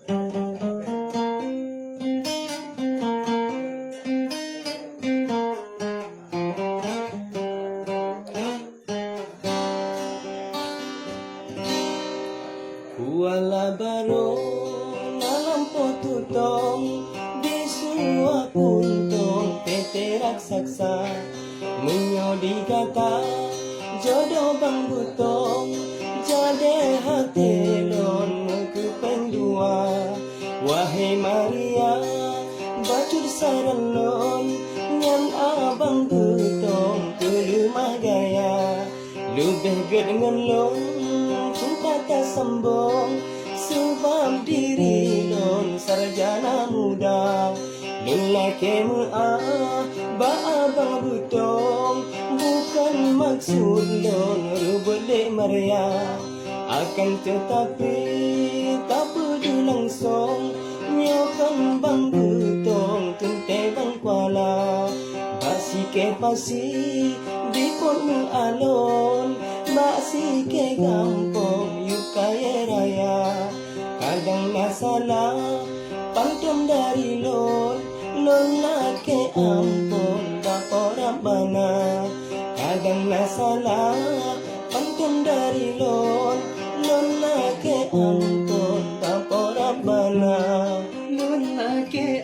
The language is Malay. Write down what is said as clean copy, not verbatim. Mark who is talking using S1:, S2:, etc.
S1: Kuala Baru nalampo tutong di semua puntong PT raksasa menyodi kata jodoh bang butong jade hati lon mekupeng dua wahai Maria bacur saran lon nyan abang butong kelumah gaya lebih ged dengan lon cinta tak sambung sebab diri lon sarjana muda lelaki mu'ah abang butong bukan maksud lon rebelek Maria akan tetapi tak peduli langsung nyokan bang butong tuntai bang kuala basi ke pasi di pun alon basi ke kampung yuk kaya raya kadang masalah pantun dari lon nak ke ampun bapa Rabbana kadang masalah pantun dari lon nak ke ampun bapa Rabbana
S2: Luna ke